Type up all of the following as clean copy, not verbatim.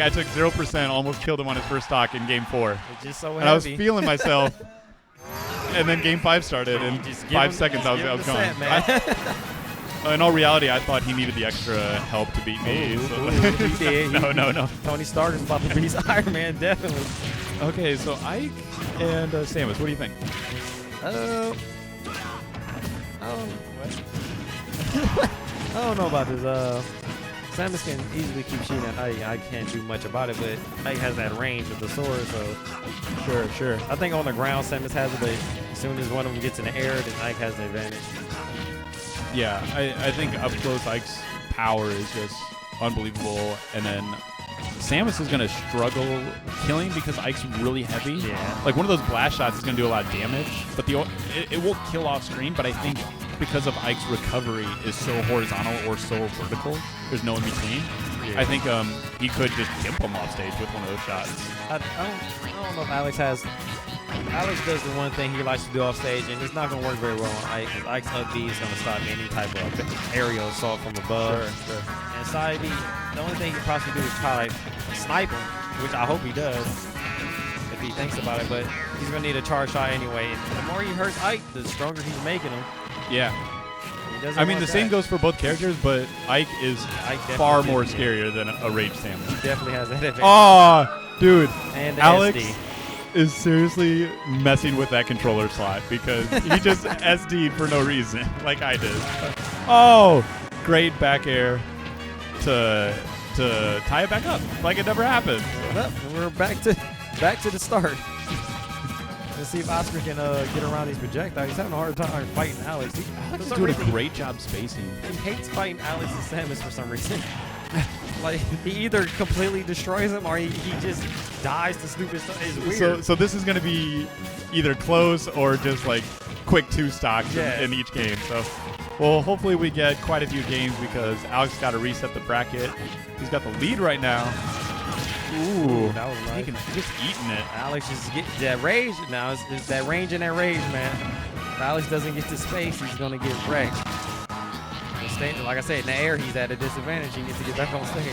I took 0%, almost killed him on his first stock in game 4. Just so and I was feeling myself. And then game 5 started, and 5 seconds I was gone. In all reality, I thought he needed the extra help to beat me. He did. No. Tony Stark is about to beat Iron Man, definitely. Okay, so Ike and Samus, what do you think? I don't know about this. Samus can easily keep shooting at Ike. I can't do much about it, but Ike has that range with the sword, so Sure. I think on the ground Samus has it, but as soon as one of them gets in the air, then Ike has the advantage. Yeah, I think up close Ike's power is just unbelievable, and then Samus is going to struggle killing because Ike's really heavy. Yeah. Like one of those blast shots is going to do a lot of damage, but it won't kill off screen, but I think because of Ike's recovery is so horizontal or so vertical, there's no in between. Yeah. I think he could just gimp him off stage with one of those shots. I don't know if Alex has. Alex does the one thing he likes to do off stage, and it's not going to work very well on Ike, because Ike's up B is going to stop any type of aerial assault from above. Sure. And side B, the only thing he can possibly do is probably snipe him, which I hope he does if he thinks about it, but he's going to need a charge shot anyway. And the more he hurts Ike, the stronger he's making him. Yeah. I mean, the same goes for both characters, but Ike is far more scarier than a Rage Samus. He definitely has that advantage. Oh, dude. And Alex SD. is seriously messing with that controller slot because he just SD'd for no reason, like I did. Oh, great back air to tie it back up, like it never happened. Well, we're back to the start. Let's see if Oscar can get around these projectiles. He's having a hard time fighting Alex. He's doing a great job spacing. He hates fighting Alex and Samus for some reason. Like, he either completely destroys him or he just dies to stupid stuff. It's weird. So this is going to be either close or just like quick 2 stocks in each game. So, well, hopefully we get quite a few games because Alex got to reset the bracket. He's got the lead right now. Ooh, that was nice. Just eating it. Alex just get that rage. Now it's that range and that rage, man. If Alex doesn't get to space, he's going to get wrecked. Like I said, in the air, he's at a disadvantage. He needs to get back on stage.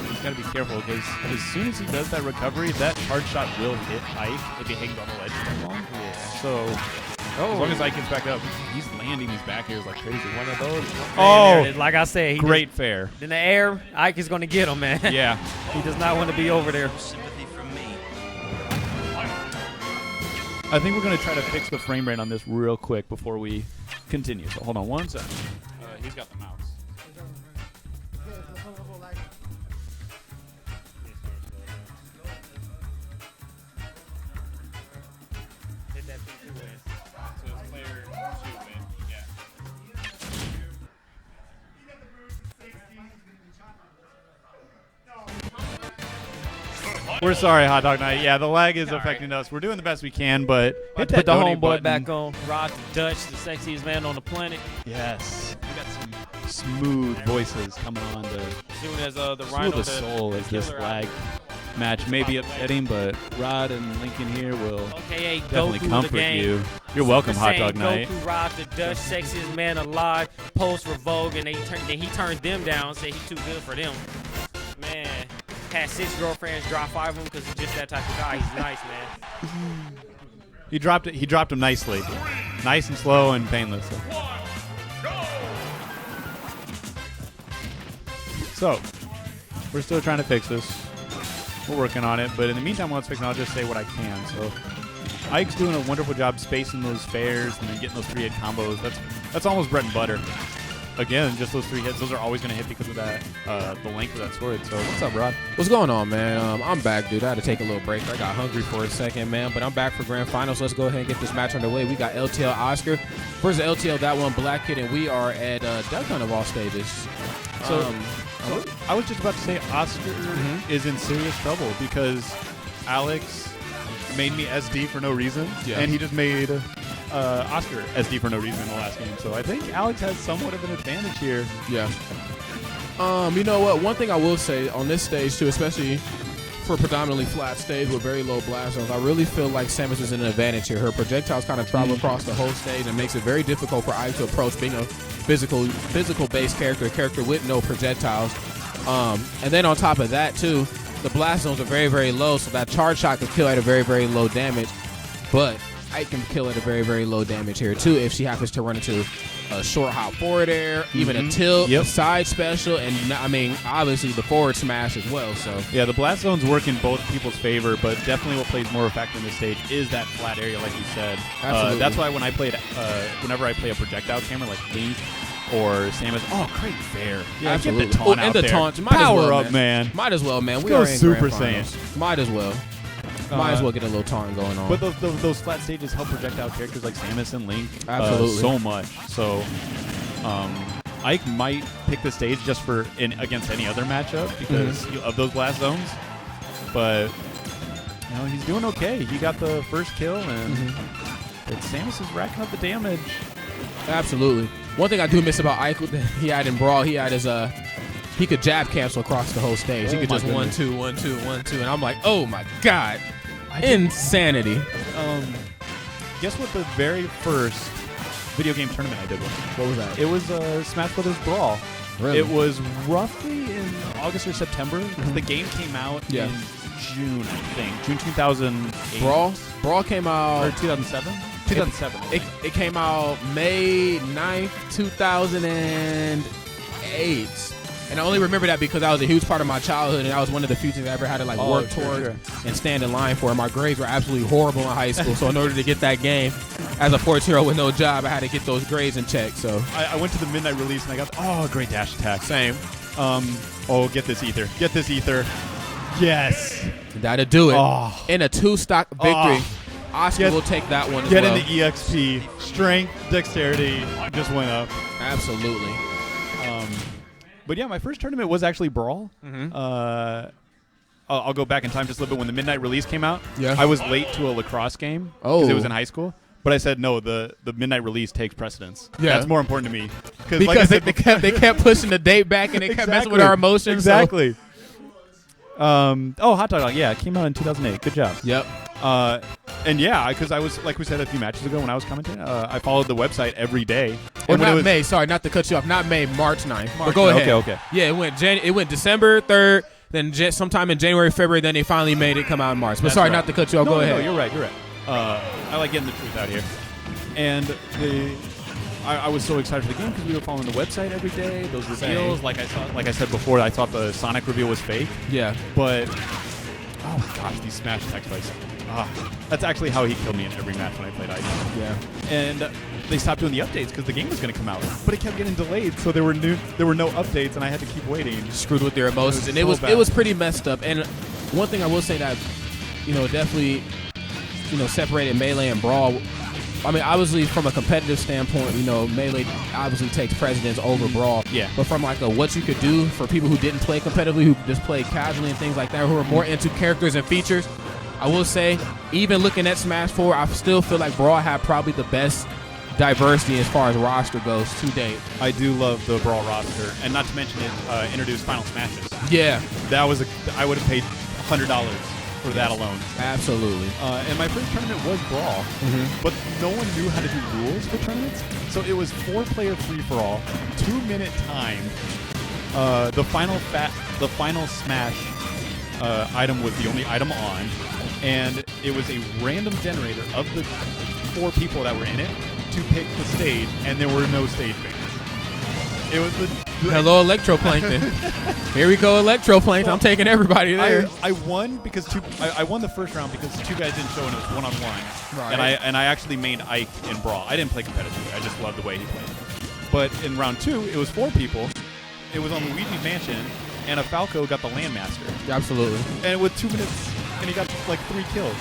He's got to be careful because as soon as he does that recovery, that hard shot will hit Ike if he hangs on the ledge too long. Yeah. So as long as Ike gets back up, he's landing these back airs like crazy. One of those. Oh, like I said, great fair. In the air, Ike is going to get him, man. Yeah. He does not want to be over there. I think we're going to try to fix the frame rate on this real quick before we continue. So hold on one second. He's got the mouse. We're sorry, Hot Dog Night. Yeah, the lag is affecting us. We're doing the best we can, but hit that homeboy back on. Rod Dutch, the sexiest man on the planet. Yes. We got some smooth voices coming on to as soon as the Rhino the soul as this lag match may be upsetting, but Rod and Lincoln here will definitely comfort you. You're welcome, Hot Dog Night. Goku, Rod the Dutch, sexiest man alive, post Revoke, and then he turned them down and said he's too good for them. Man. Had 6 girlfriends, dropped 5 of them because he's just that type of guy. He's nice, man. He dropped him nicely. Nice and slow and painless. So, we're still trying to fix this. We're working on it, but in the meantime, while it's fixing, I'll just say what I can. So, Ike's doing a wonderful job spacing those fairs and then getting those 3-hit combos. That's almost bread and butter. Again, just those 3 hits, those are always going to hit because of that, the length of that sword. So, what's up, Rod? What's going on, man? I'm back, dude. I had to take a little break. I got hungry for a second, man, but I'm back for grand finals. Let's go ahead and get this match underway. We got LTL Oscar versus LTL That1blakkkid, and we are at Duck Hunt of all stages. So I was just about to say Oscar is in serious trouble because Alex made me SD for no reason, and he just made Oscar SD for no reason in the last game. So I think Alex has somewhat of an advantage here. Yeah. You know what? One thing I will say on this stage, too, especially for a predominantly flat stage with very low blast zones, I really feel like Samus is in an advantage here. Her projectiles kind of travel across the whole stage and makes it very difficult for Ike to approach being a physical-based character, a character with no projectiles. And then on top of that, too, the blast zones are very, very low, so that charge shot can kill at a very, very low damage. But Ike can kill at a very, very low damage here too if she happens to run into a short hop forward air, even a tilt, a side special, and I mean obviously the forward smash as well. So yeah, the blast zones work in both people's favor, but definitely what plays more of a factor in this stage is that flat area, like you said. Absolutely. That's why when I played, whenever I play a projectile camera like Link or Samus, great fair. Yeah, absolutely. Get the taunt out and the there. taunt. Power up, man. Might as well, man. We go are in Super Grand Saiyan. Finals. Might as well. Might as well get a little taunt going on. But those flat stages help projectile characters like Samus and Link absolutely so much. So Ike might pick the stage just for against any other matchup because of those blast zones. But he's doing okay. He got the first kill, and but Samus is racking up the damage. Absolutely. One thing I do miss about Ike, he had in Brawl, he had his he could jab cancel across the whole stage. He could just 1-2, 1-2, 1-2, and I'm like, oh my god, insanity. Guess what? The very first video game tournament I did was. What was that? It was Smash Brothers Brawl. Really? It was roughly in August or September. The game came out in June, I think. June 2008. Brawl came out... Or 2007? 2007. It came out May 9th, 2008. And I only remember that because that was a huge part of my childhood, and that was one of the few things I ever had to work towards and stand in line for. My grades were absolutely horrible in high school, so in order to get that game, as a 14-year-old with no job, I had to get those grades in check. So I went to the midnight release, and I got great dash attack. Same. Get this ether. Get this ether. Yes. Gotta do it. In a 2-stock victory. Oscar will take that one as well. Get in the EXP. Strength, dexterity just went up. Absolutely. But yeah, my first tournament was actually Brawl. I'll go back in time just a little bit. When the midnight release came out, I was late to a lacrosse game because it was in high school. But I said, no, the midnight release takes precedence. Yeah. That's more important to me. Because like they kept pushing the date back and they kept messing with our emotions. Exactly. So. Hot Dog. Yeah, it came out in 2008. Good job. Yep. And yeah, because I was, like we said a few matches ago when I was commentating, I followed the website every day. Or not May. Sorry, not to cut you off. Not May, March 9th. But go ahead. Okay. Yeah, it went December 3rd, then sometime in January, February, then they finally made it come out in March. But sorry, not to cut you off. Go ahead. No, you're right. I like getting the truth out here. And I was so excited for the game because we were following the website every day. Those reveals, like I said before, I thought the Sonic reveal was fake. Yeah. But oh my gosh, these smash attacks twice. That's actually how he killed me in every match when I played Ice. Yeah. And they stopped doing the updates because the game was going to come out, but it kept getting delayed, so there were no updates, and I had to keep waiting. Screwed with their emotions, and it was pretty messed up. And one thing I will say that definitely separated Melee and Brawl. I mean, obviously from a competitive standpoint, Melee obviously takes precedence over Brawl. Yeah. But from what you could do for people who didn't play competitively, who just played casually and things like that, who are more into characters and features, I will say, even looking at Smash 4, I still feel like Brawl had probably the best diversity as far as roster goes to date. I do love the Brawl roster, and not to mention it introduced Final Smashes. Yeah. I would have paid $100 for that alone. Absolutely. And my first tournament was Brawl, but no one knew how to do rules for tournaments, so it was 4-player free-for-all, 2-minute time. The final Smash item was the only item on, and it was a random generator of the 4 people that were in it to pick the stage, and there were no stage picks. It was hello Electroplankton. Here we go, Electroplankton. I'm taking everybody there. I won because I won the first round because 2 guys didn't show, and it was 1-on-1. Right. And I actually made Ike in Brawl. I didn't play competitively. I just loved the way he played. But in round 2, it was 4 people. It was on Luigi's Mansion, and a Falco got the Landmaster. Absolutely. And with 2 minutes, and he got like 3 kills.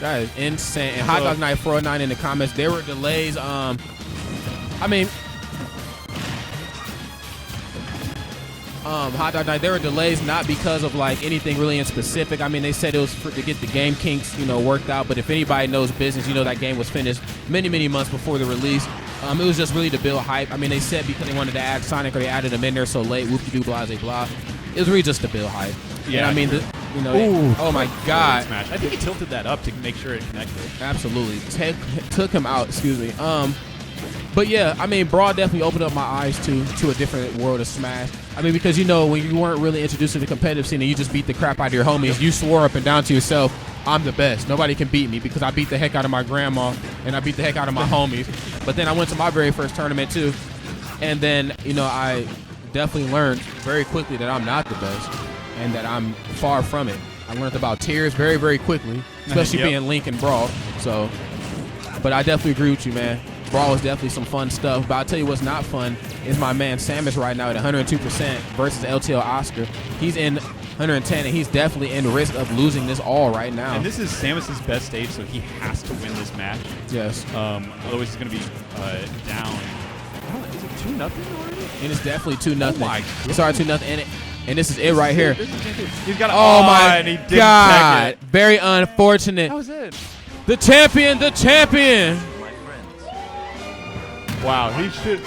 That is insane. And Hot Dog Night 409 in the comments, there were delays. I mean, Hot Dog Night, there were delays not because of anything really in specific. I mean, they said it was to get the game kinks, worked out. But if anybody knows business, that game was finished many, many months before the release. It was just really to build hype. I mean, they said because they wanted to add Sonic or they added him in there so late, whoop-de-doo, blah. It was really just to build hype. Yeah. And I mean, oh my God. Smash. I think he tilted that up to make sure it connected. Absolutely. Took him out, excuse me. But yeah, I mean, Brawl definitely opened up my eyes to a different world of Smash. I mean, because when you weren't really introduced to the competitive scene and you just beat the crap out of your homies, you swore up and down to yourself, I'm the best. Nobody can beat me because I beat the heck out of my grandma and I beat the heck out of my homies. But then I went to my very first tournament too, and then I definitely learned very quickly that I'm not the best and that I'm far from it. I learned about tiers very, very quickly, especially being Link and Brawl. So, but I definitely agree with you, man. Brawl is definitely some fun stuff, but I'll tell you what's not fun is my man Samus right now at 102% versus LTL Oscar. He's in 110, and he's definitely in risk of losing this all right now. And this is Samus's best stage, so he has to win this match. Yes. Otherwise, he's going to be down. Is it 2-0 already? And it's definitely 2-0. Oh my God. Sorry, 2-0. And this is it right here. He's got. Oh my and he didn't God! tech it. Very unfortunate. That was it. The champion, the champion. Wow, he should.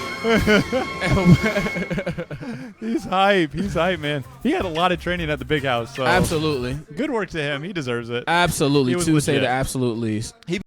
He's hype. He's hype, man. He had a lot of training at the big house. So Absolutely. good work to him. He deserves it. Absolutely. He was To say legit. the absolute least.